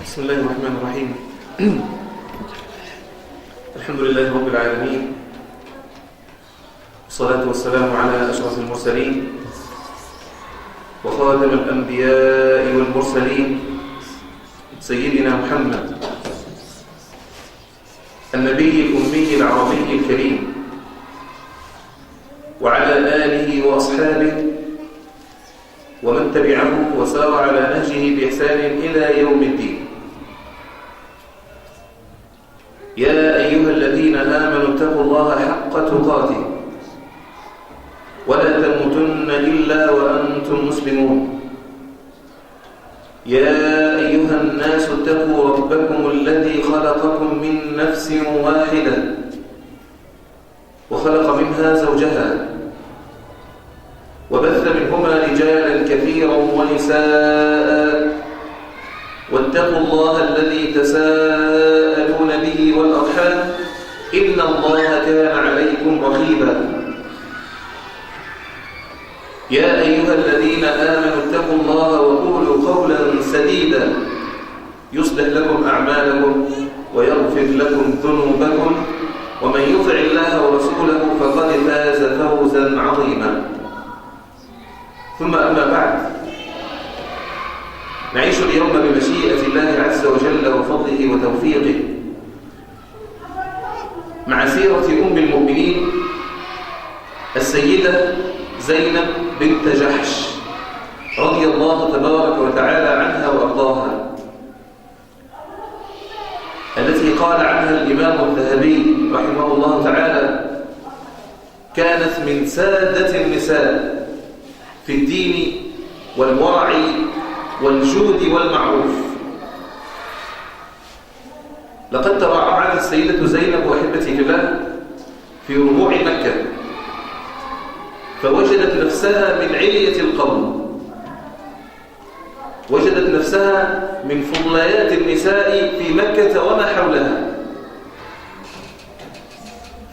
بسم الله الرحمن الرحيم. الحمد لله رب العالمين، والصلاة والسلام على أشرف المرسلين وخاتم الأنبياء والمرسلين سيدنا محمد النبي الأمي العربي الكريم، وعلى آله وأصحابه ومن تبعه وسار على نهجه بإحسان إلى يوم الدين. يا أيها الذين آمنوا اتقوا الله حق تقاته ولا تموتن إلا وأنتم مسلمون. يا أيها الناس اتقوا ربكم الذي خلقكم من نفس واحدة وخلق منها زوجها وبث منهما رجالا كثيرا ونساء، واتقوا الله الذي تساءلون به والأرحام إن الله كان عليكم رقيبا. يا أيها الذين آمنوا اتقوا الله وقولوا قولا سديدا يصلح لكم أعمالكم ويغفر لكم ذنوبكم، ومن يطع الله ورسوله فقد فاز فوزا عظيما. ثم أما بعد، نعيش اليوم بمشيئة الله عز وجل وفضله وتوفيقه مع سيرة أم المؤمنين السيدة زينب بنت جحش رضي الله تبارك وتعالى عنها وأرضاها، التي قال عنها الإمام الذهبي رحمه الله تعالى: كانت من سادة النساء في الدين والورع والجود والمعروف. لقد ترعرعت السيدة زينب وأحبتي في الله في ربوع مكة، فوجدت نفسها من علية القوم، وجدت نفسها من فضليات النساء في مكة وما حولها،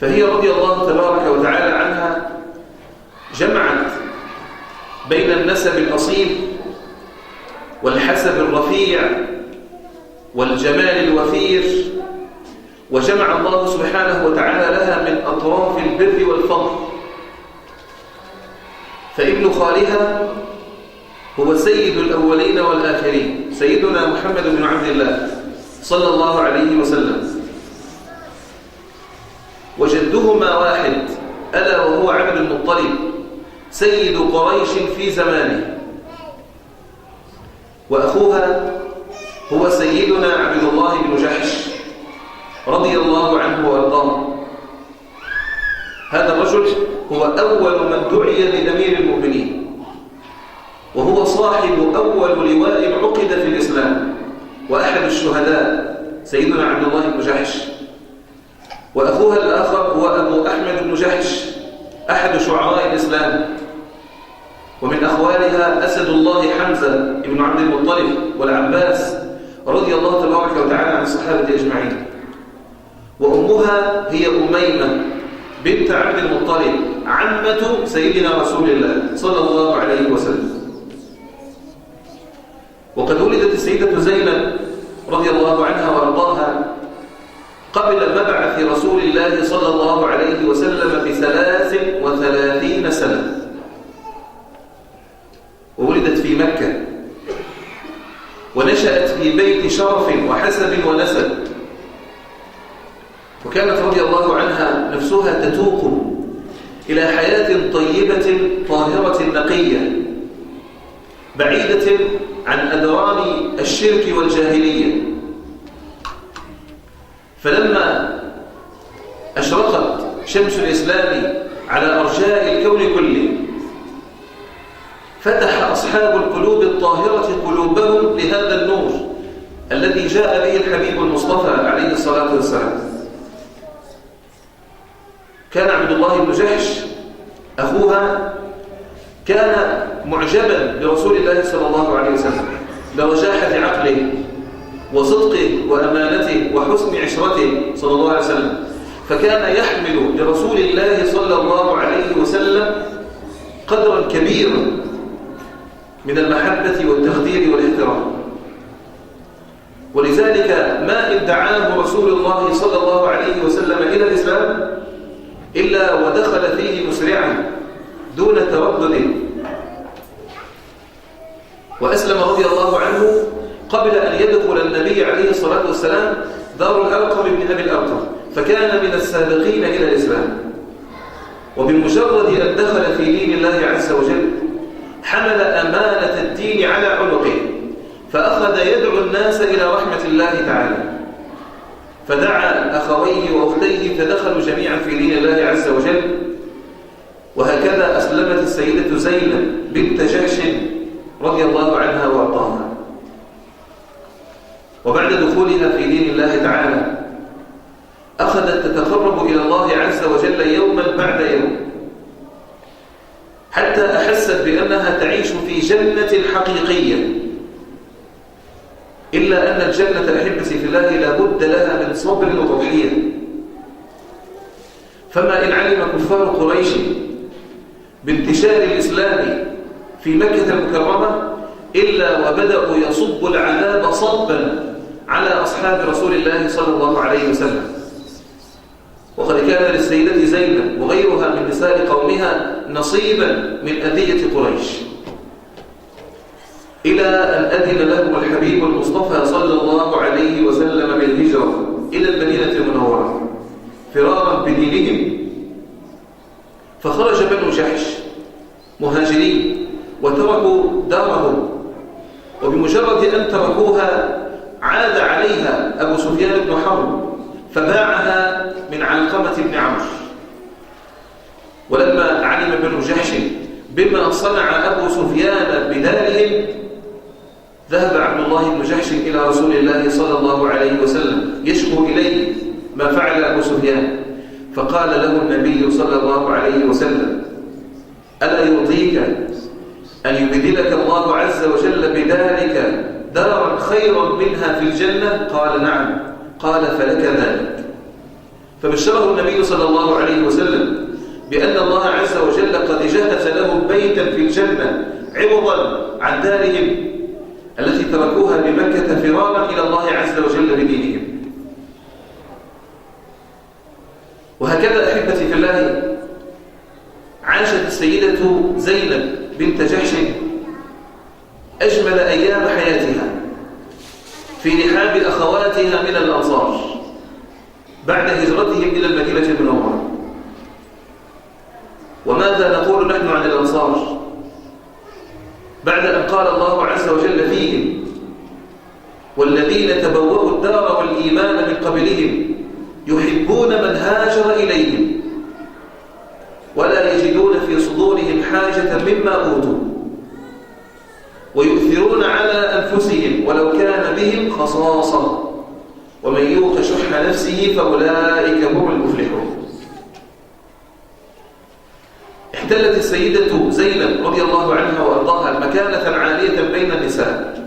فهي رضي الله تبارك وتعالى عنها جمعت بين النسب الأصيل والحسب الرفيع والجمال الوفير، وجمع الله سبحانه وتعالى لها من أطراف البر والفضل. فابن خالها هو سيد الأولين والآخرين، سيدنا محمد بن عبد الله صلى الله عليه وسلم، وجدهما واحد ألا وهو عبد المطلب سيد قريش في زمانه، وأخوها هو سيدنا عبد الله بن جحش رضي الله عنه وأرضاه. هذا الرجل هو أول من دعي لأمير المؤمنين، وهو صاحب أول لواء عقد في الإسلام، وأحد الشهداء سيدنا عبد الله بن جحش. وأخوها الآخر هو أبو أحمد بن جحش أحد شعراء الإسلام، ومن أخوالها أسد الله حمزة بن عبد المطلب والعباس رضي الله تبارك وتعالى عن الصحابة أجمعين. وأمها هي أميمة بنت عبد المطلب عمة سيدنا رسول الله صلى الله عليه وسلم. وقد ولدت السيدة زينب رضي الله عنها وارضاها قبل مبعث رسول الله صلى الله عليه وسلم ب33 سنة، وولدت في مكة، ونشأت في بيت شرف وحسب ونسب، وكانت رضي الله عنها نفسها تتوق إلى حياة طيبة طاهرة نقية بعيدة عن أدران الشرك والجاهلية. فلما أشرقت شمس الإسلام على أرجاء الكون كله، فتح أصحاب القلوب الطاهرة قلوبهم لهذا النور الذي جاء به الحبيب المصطفى عليه الصلاة والسلام. كان عبد الله بن جحش أخوها كان معجبا برسول الله صلى الله عليه وسلم برجاحة عقله وصدقه وأمانته وحسن عشرته صلى الله عليه وسلم، فكان يحمل لرسول الله صلى الله عليه وسلم قدرا كبيرا من المحبة والتقدير والاحترام. ولذلك ما إن دعاه رسول الله صلى الله عليه وسلم إلى الإسلام إلا ودخل فيه مسرعا دون تردد، وأسلم رضي الله عنه قبل أن يدخل النبي عليه الصلاة والسلام دار الأرقم بن أبي الأرقم، فكان من السابقين إلى الإسلام. وبمجرد أن دخل في دين الله عز وجل حمل أمانة الدين على عنقه، فأخذ يدعو الناس إلى رحمة الله تعالى، فدعا أخويه وأختيه فدخلوا جميعا في دين الله عز وجل. وهكذا أسلمت السيدة زينب بنت جحش رضي الله عنها وارضاها، وبعد دخولها في دين الله تعالى أخذت تتقرب إلى الله عز وجل يوما بعد يوم، حتى أحست بأنها تعيش في جنة حقيقية. إلا أن الجنة أحبتي في الله لا بد لها من صبر وتضحية. فما إن علم كفار قريش بانتشار الإسلام في مكة المكرمة إلا وبدأوا يصبوا العذاب صبا على أصحاب رسول الله صلى الله عليه وسلم. وقد كان للسيدة زينب وغيرها من نساء قومها نصيبا من أذية قريش، إلى أن أذن لهم الحبيب المصطفى صلى الله عليه وسلم بالهجرة إلى المدينة المنورة فرارا بدينهم. فخرج بنو جحش مهاجرين وتركوا دارهم، وبمجرد أن تركوها عاد عليها أبو سفيان بن حرب فباعها من علقمة بن عمرو. ولما علم بنو جحش بما صنع أبو سفيان بدارهم ذهب عبد الله بن جحش إلى رسول الله صلى الله عليه وسلم يشكو إليه ما فعل أبو سفيان، فقال له النبي صلى الله عليه وسلم: ألا يرضيك أن يبدلك الله عز وجل بدارك دارا خيرا منها في الجنة؟ قال: نعم. قال: فلك ذلك. فبشره النبي صلى الله عليه وسلم بأن الله عز وجل قد جهز لهم بيتا في الجنة عوضا عن دارهم التي تركوها بمكة فرارا إلى الله عز وجل بدينهم. وهكذا أحبتي في الله عاشت السيدة زينب بنت جحش أجمل أيام حياتها في رحاب أخواتها من الأنصار بعد هجرتهم إلى المدينة المنورة. وماذا نقول نحن عن الأنصار بعد أن قال الله عز وجل فيهم: والذين تبوأوا الدار والإيمان من قبلهم يحبون من هاجر إليهم ولا يجدون في صدورهم حاجة مما أوتوا ويؤثرون على أنفسهم ولو كان بهم خصاصة ومن يوق شح نفسه فأولئك هم المفلحون. احتلت السيدة زينب رضي الله عنها وأرضاها مكانة عالية بين النساء،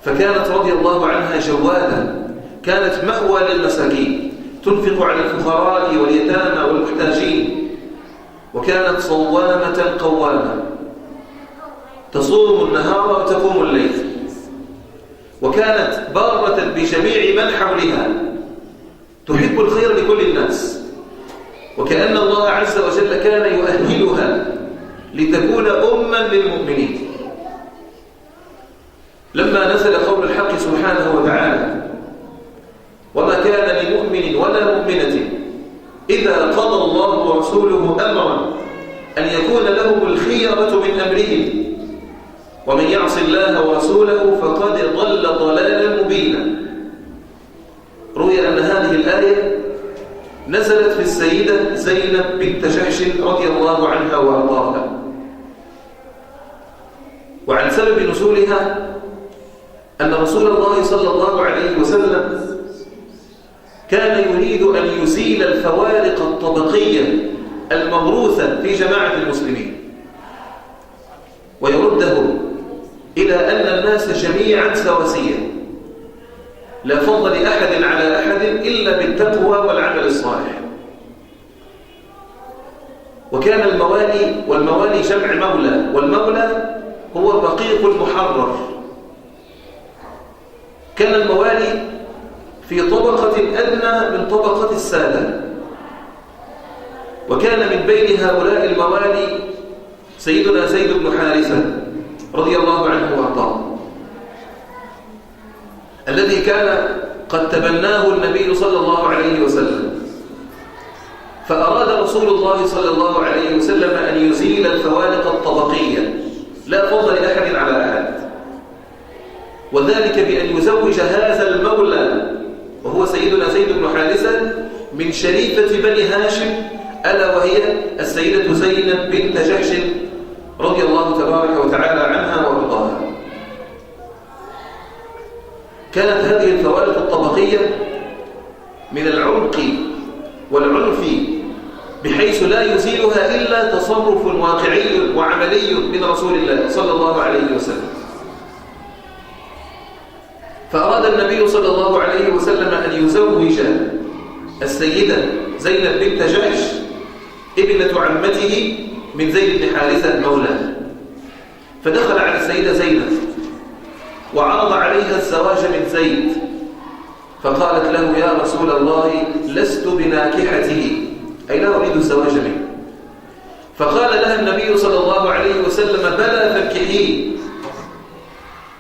فكانت رضي الله عنها جوادة، كانت مأوى للمساكين، تنفق على الفقراء واليتامى والمحتاجين، وكانت صوامة قوامة، تصوم النهار وتقوم الليل، وكانت بارة بجميع من حولها، تحب الخير لكل الناس، وكأن الله عز وجل كان يؤهلها لتكون أماً للمؤمنين. لما نزل قول الحق سبحانه وتعالى: وما كان لمؤمن ولا مؤمنة إذا قضى الله ورسوله أمرا أن يكون لهم الخيرة من أمرهم ومن يعص الله ورسوله فقد ضل ضلالا مبينا. روي أن هذه الآية نزلت في السيدة زينب بنت جحش رضي الله عنها وأرضاها. وعن سبب نزولها أن رسول الله صلى الله عليه وسلم كان يريد أن يزيل الفوارق الطبقية الموروثة في جماعة المسلمين ويردهم إلى أن الناس جميعا سواسية، لا فضل لأحد على أحد إلا بالتقوى والعمل الصالح. وكان الموالي، والموالي جمع مولى، والمولى هو الرقيق المحرر كان الموالي في طبقة أدنى من طبقة السادة، وكان من بين هؤلاء الموالي سيدنا زيد بن حارثة رضي الله عنه وارضاه، الذي كان قد تبناه النبي صلى الله عليه وسلم. فأراد رسول الله صلى الله عليه وسلم أن يزيل الفوارق الطبقية، لا فضل لأحد على أحد، وذلك بأن يزوج هذا المولى وهو سيدنا زيد بن حارثة من شريفة بني هاشم، ألا وهي السيدة زينب بنت جحش رضي الله تبارك وتعالى عنها وارضاها. كانت هذه الفوارق الطبقية من العمق والعنف بحيث لا يزيلها إلا تصرف واقعي وعملي من رسول الله صلى الله عليه وسلم. فأراد النبي صلى الله عليه وسلم أن يزوج السيدة زينب بنت جحش ابنة عمته من زيد بن حارثة مولاه، فدخل على السيدة زينب وعرض عليها الزواج من زيد، فقالت له: يا رسول الله لست بناكحته، أي لا أريد الزواج منه. فقال لها النبي صلى الله عليه وسلم: بلى فانكحيه.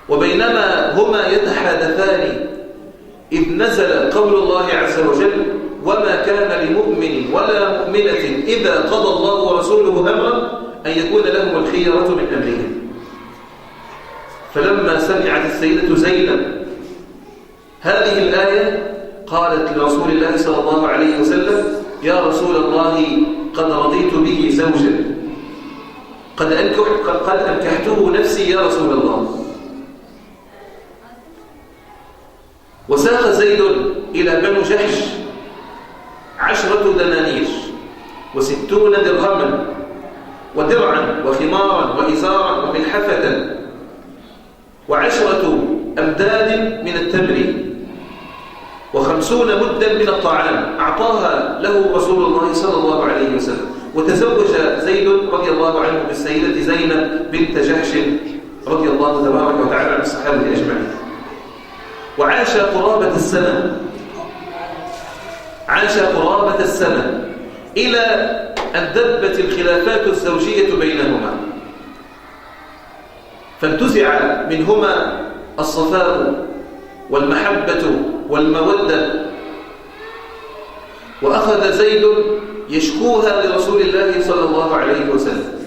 وبينما هما يتحادثان إذ نزل قول الله عز وجل: وما كان لمؤمن ولا مؤمنة إذا قضى الله ورسوله أمرا أن يكون لهم الخيرة من أمرهم. فلما سمعت السيدة زينب هذه الآية قالت لرسول الله صلى الله عليه وسلم: يا رسول الله قد رضيت به زوجا، قد أنكحته نفسي يا رسول الله. وساق زيد إلى بنو جحش 10 دنانير و60 درهما ودرعا وخمارا وإزارا وملحفة و10 أمداد من التمر و50 مدا من الطعام، أعطاها له رسول الله صلى الله عليه وسلم. وتزوج زيد رضي الله عنه بالسيدة زينب بنت جحش رضي الله تبارك وتعالى عن الصحابة أجمعين. وعاش قرابة السنة إلى أن دبت الخلافات الزوجية بينهما، فانتزع منهما الصفاء والمحبة والمودة، وأخذ زيد يشكوها لرسول الله صلى الله عليه وسلم،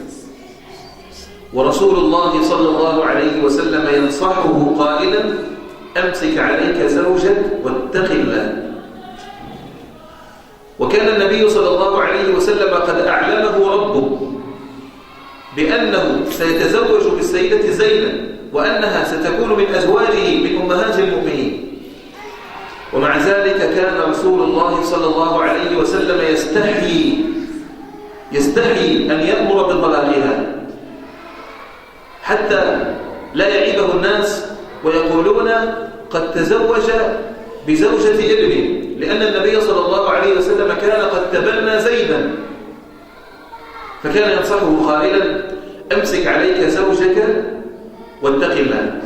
ورسول الله صلى الله عليه وسلم ينصحه قائلا: أمسك عليك زوجك واتق الله. وكان النبي صلى الله عليه وسلم قد أعلمه ربه بأنه سيتزوج بالسيدة زينب وأنها ستكون من أزواجه من أمهات المؤمنين، ومع ذلك كان رسول الله صلى الله عليه وسلم يستحي أن يأمر بطلاقها حتى لا يعيبه الناس ويقولون قد تزوج بزوجة ابنه، لأن النبي صلى الله عليه وسلم كان قد تبنى زيدا، فكان ينصحه قائلا: أمسك عليك زوجك واتق الله.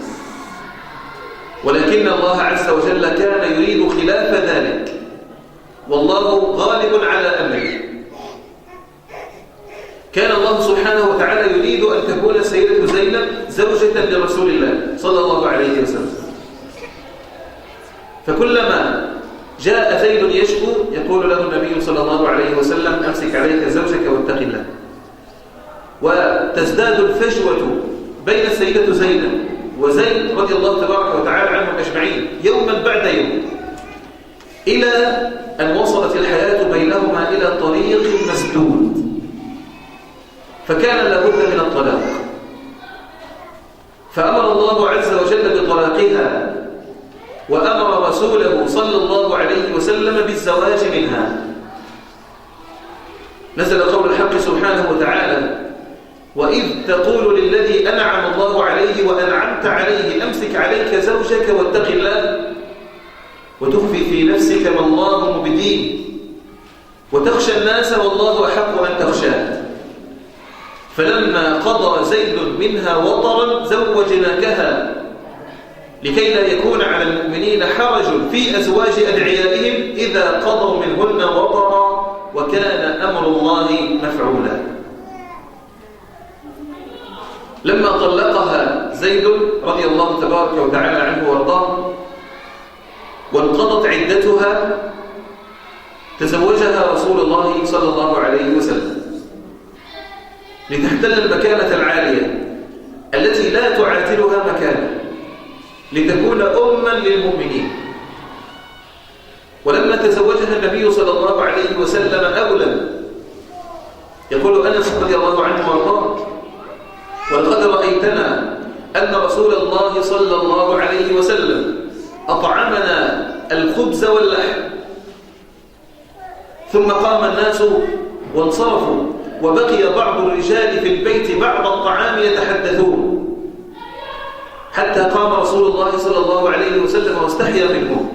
ولكن الله عز وجل كان يريد خلاف ذلك، والله غالب على أمره. كان الله سبحانه وتعالى يريد أن تكون السيدة زينب زوجة لرسول الله صلى الله عليه وسلم. فكلما جاء زيد يشكو يقول له النبي صلى الله عليه وسلم: أمسك عليك زوجك واتق الله. وتزداد الفجوة بين السيدة زينب وزيد رضي الله تبارك وتعالى عنهم أجمعين يوما بعد يوم، إلى أن وصلت الحياة بينهما إلى طريق مسدود، فكان لابد من الطلاق. فأمر الله عز وجل بطلاقها، وأمر رسوله صلى الله عليه وسلم بالزواج منها. نزل قول الحق سبحانه وتعالى: وإذ تقول للذي أنعم الله عليه وأنعمت عليه أمسك عليك زوجك واتق الله وتخفي في نفسك ما الله مبديه وتخشى الناس والله أحق أن تخشاه فلما قضى زيد منها وطرا زوجناكها لكي لا يكون على المؤمنين حرج في أزواج أدعيائهم إذا قضوا منهن وطرا وكان أمر الله مفعولا. لما طلقها زيد رضي الله تبارك وتعالى عنه وارضاه وانقضت عدتها تزوجها رسول الله صلى الله عليه وسلم لتحتل المكانة العالية التي لا تعادلها مكانة، لتكون أما للمؤمنين. ولما تزوجها النبي صلى الله عليه وسلم أولا، يقول أنس رضي الله عنه وارضاه: ولقد رأيتنا أن رسول الله صلى الله عليه وسلم أطعمنا الخبز واللحم، ثم قام الناس وانصرفوا وبقي بعض الرجال في البيت بعض الطعام يتحدثون، حتى قام رسول الله صلى الله عليه وسلم واستحيا منهم،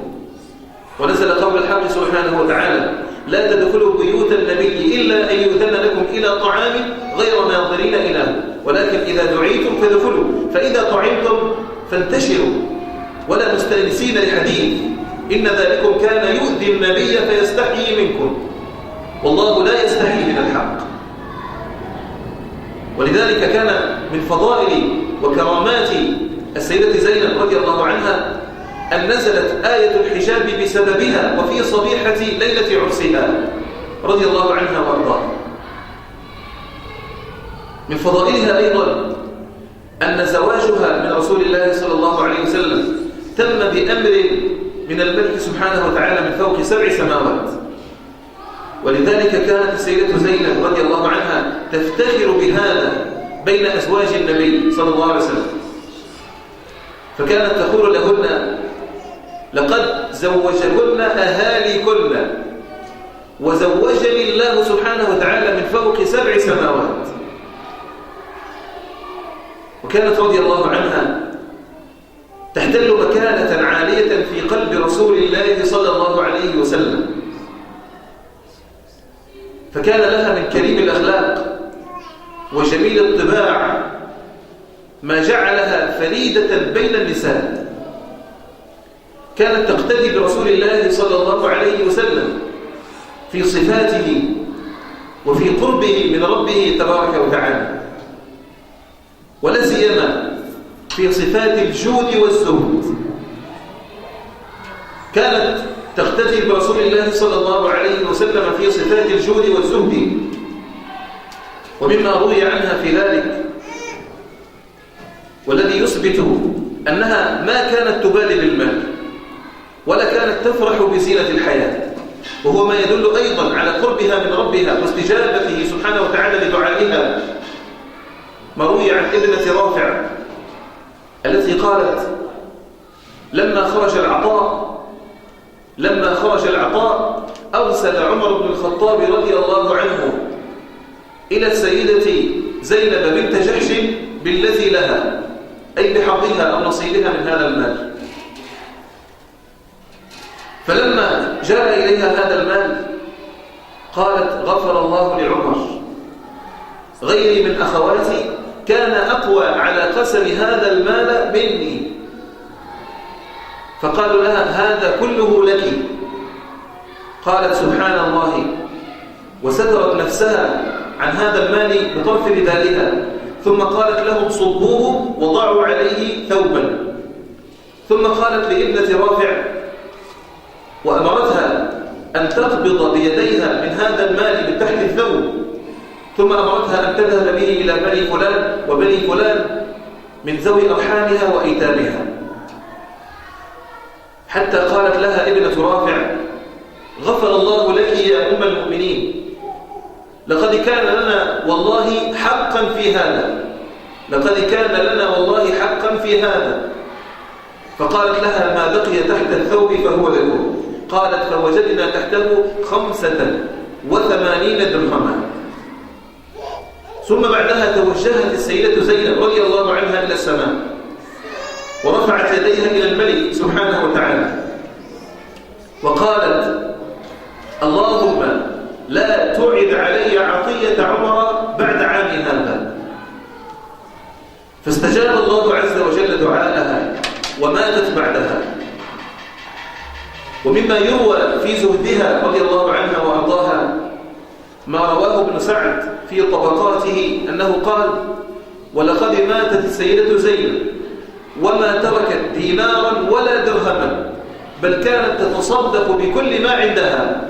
ونزل قول الحق سبحانه وتعالى: لا تدخلوا بيوت النبي إلا أن يؤذن لكم إلى طعام غير ناظرين إله، ولكن إذا دعيتم فادخلوا، فإذا طعمتم فانتشروا ولا مستأنسين لحديث، إن ذلكم كان يؤذي النبي فيستحيي منكم، والله لا يستحيي من الحق. ولذلك كان من فضائل وكرامات السيدة زينب رضي الله عنها أن نزلت آية الحجاب بسببها وفي صبيحة ليلة عرسها رضي الله عنها وارضاها. من فضائلها أيضا أن زواجها من رسول الله صلى الله عليه وسلم تم بأمر من الملك سبحانه وتعالى من فوق 7 سماوات. ولذلك كانت السيدة زينب رضي الله عنها تفتخر بهذا بين أزواج النبي صلى الله عليه وسلم، فكانت تقول لهن: لقد زوجكن أهاليكن، وزوجني الله سبحانه وتعالى من فوق 7 سماوات. وكانت رضي الله عنها تحتل مكانة عالية في قلب رسول الله صلى الله عليه وسلم، فكان لها من كريم الأخلاق وجميل الطباع ما جعلها فريدة بين النساء. كانت تقتدي برسول الله صلى الله عليه وسلم في صفاته وفي قربه من ربه تبارك وتعالى، ولا سيما في صفات الجود والزهد. كانت تقتدي برسول الله صلى الله عليه وسلم في صفات الجود والزهد، ومما روي عنها في ذلك والذي يثبت أنها ما كانت تبالي بالمال ولا كانت تفرح بزينة الحياة، وهو ما يدل أيضا على قربها من ربها واستجابته سبحانه وتعالى لدعائها. ما روي عن ابنة رافع التي قالت: لما خرج العطاء أرسل عمر بن الخطاب رضي الله عنه إلى السيدة زينب بنت جحش بالذي لها، أي بحظها أو نصيبها من هذا المال. فلما جاء إليها هذا المال قالت: غفر الله لعمر، غيري من أخواتي كان أقوى على قسم هذا المال مني. فقالوا لها: هذا كله لك. قالت: سبحان الله، وسترت نفسها عن هذا المال بطرف ردائها، ثم قالت لهم: صبوه وضعوا عليه ثوبا. ثم قالت لابنة رافع وأمرتها أن تقبض بيديها من هذا المال من تحت الثوب، ثم أمرتها أن تذهب به إلى بني فلان وبني فلان من ذوي أرحامها وأيتامها، حتى قالت لها ابنة رافع: غفر الله لك يا أم المؤمنين، لقد كان لنا والله حقا في هذا، لقد كان لنا والله حقا في هذا. فقالت لها: ما بقي تحت الثوب فهو لكم. قالت: فوجدنا تحته 85 درهما. ثم بعدها توجهت السيدة زينب رضي الله عنها إلى السماء، ورفعت يديها إلى الملك سبحانه وتعالى، وقالت: اللهم لا تعد علي عطية عمر بعد عامي هذا. فاستجاب الله عز وجل دعاءها، وماتت بعدها. ومما يروى في زهدها رضي الله عنها وأرضاها ما رواه ابن سعد في طبقاته أنه قال: ولقد ماتت السيدة زينب وما تركت دينارا ولا درهما، بل كانت تتصدق بكل ما عندها.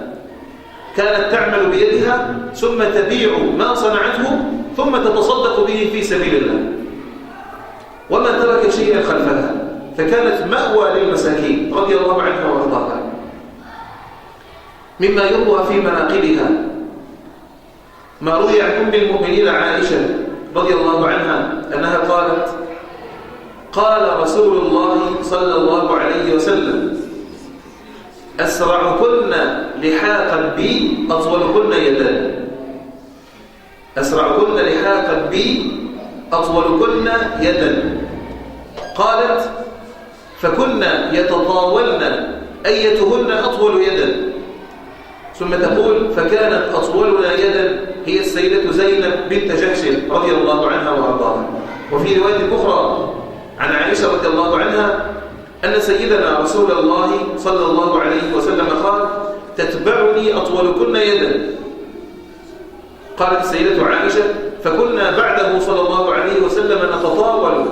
كانت تعمل بيدها ثم تبيع ما صنعته ثم تتصدق به في سبيل الله، وما تركت شيئا خلفها، فكانت مأوى للمساكين رضي الله عنها وارضاها. مما يروى في مناقبها ما روي عن أم المؤمنين عائشة رضي الله عنها أنها قالت: قال رسول الله صلى الله عليه وسلم: أسرعكن لحاقا بي أطولكن يدا. أسرعكن لحاقا بي أطولكن يدا. قالت: فكنا يتطاولن أيتهن أطول يدا. ثم تقول: فكانت أطولنا يدا هي السيدة زينب بنت جحش رضي الله عنها وأرضاها. وفي رواية أخرى عن عائشة رضي الله عنها أن سيدنا رسول الله صلى الله عليه وسلم قال: تتبعني أطولكن يدا. قالت السيدة عائشة: فكنا بعده صلى الله عليه وسلم نتطاول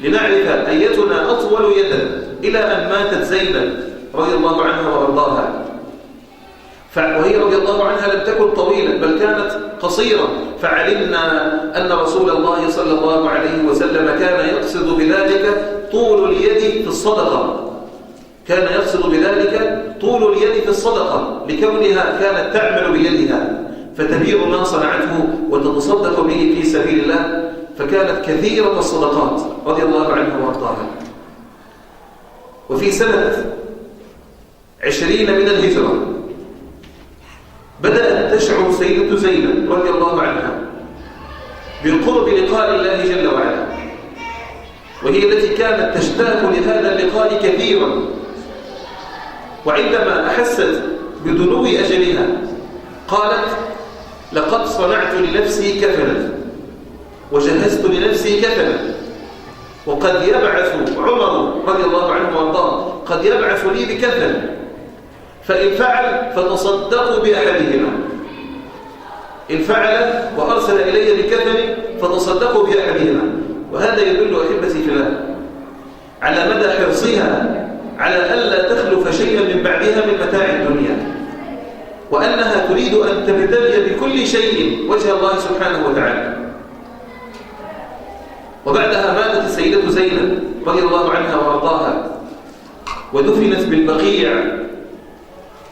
لنعرف أيتنا أطول يدا، إلى أن ماتت زينب رضي الله عنها وأرضاها. وهي رضي الله عنها لم تكن طويلة بل كانت قصيرة، فعلمنا أن رسول الله صلى الله عليه وسلم كان يقصد بذلك طول اليد في الصدقة. كان يقصد بذلك طول اليد في الصدقة لكونها كانت تعمل بيدها فتبيع ما صنعته وتتصدق به في سبيل الله، فكانت كثيرة الصدقات رضي الله عنها وارضاها. وفي سنة 20 من الهجرة بدأت تشعر سيدة زينب رضي الله عنها بالقرب لقاء الله جل وعلا، وهي التي كانت تشتاق لهذا اللقاء كثيرا. وعندما أحست بدنو أجلها قالت: لقد صنعت لنفسي كفنا وجهزت لنفسي كفنا، وقد يبعث عمر رضي الله عنه وارضاه قد يبعث لي بكفن، فإن فعل فتصدقوا بأحدهما. إن فعل وأرسل إلي بكفن فتصدقوا بأحدهما. وهذا يدل أحبتي في الله على مدى حرصها على ألا تخلف شيئا من بعدها من متاع الدنيا، وأنها تريد أن تبتغي بكل شيء وجه الله سبحانه وتعالى. وبعدها ماتت السيدة زينب رضي الله عنها وارضاها ودفنت بالبقيع،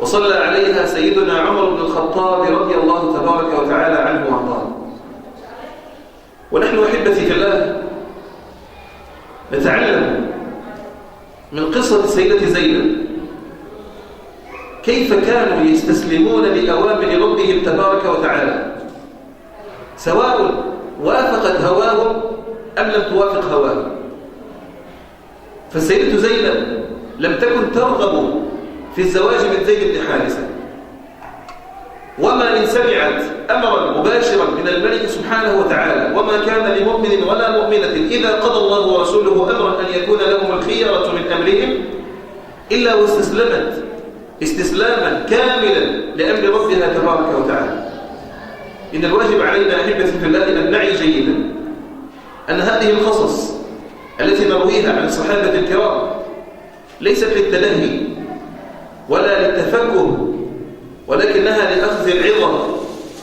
وصلى عليها سيدنا عمر بن الخطاب رضي الله تبارك وتعالى عنه وارضاه. ونحن أحبتي في الله نتعلم من قصة السيدة زينب كيف كانوا يستسلمون لأوامر ربهم تبارك وتعالى، سواء وافقت هواهم أم لم توافق هواهم. فالسيدة زينب لم تكن ترغب في الزواج من زيد بن حارثة، وما إن سمعت أمرا مباشرا من الملك سبحانه وتعالى: وما كان لمؤمن ولا مؤمنة إذا قضى الله ورسوله أمرا أن يكون لهم الخيرة من أمرهم، إلا واستسلمت استسلاما كاملا لأمر ربها تبارك وتعالى. إن الواجب علينا أحبتي في الله أن نعي جيدا أن هذه القصص التي نرويها عن الصحابة الكرام ليست للتلهي ولا للتفكه، ولكنها لأخذ العظة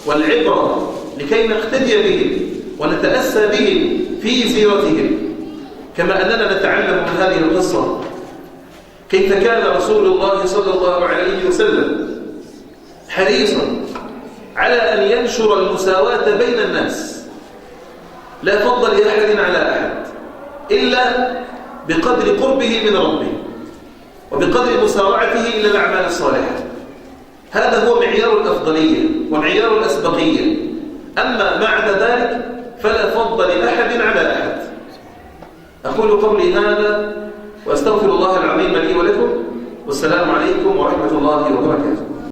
والعبرة لكي نقتدي بهم ونتأسى بهم في سيرتهم. كما أننا نتعلم من هذه القصة كيف كان رسول الله صلى الله عليه وسلم حريصا على أن ينشر المساواة بين الناس، لا فضل لأحد على أحد إلا بقدر قربه من ربه وبقدر مسارعته إلى الأعمال الصالحة. هذا هو معيار الأفضلية ومعيار الأسبقية. أما ما عدا ذلك فلا فضل لأحد على أحد. أقول قولي هذا وأستغفر الله العظيم لي ولكم، والسلام عليكم ورحمة الله وبركاته.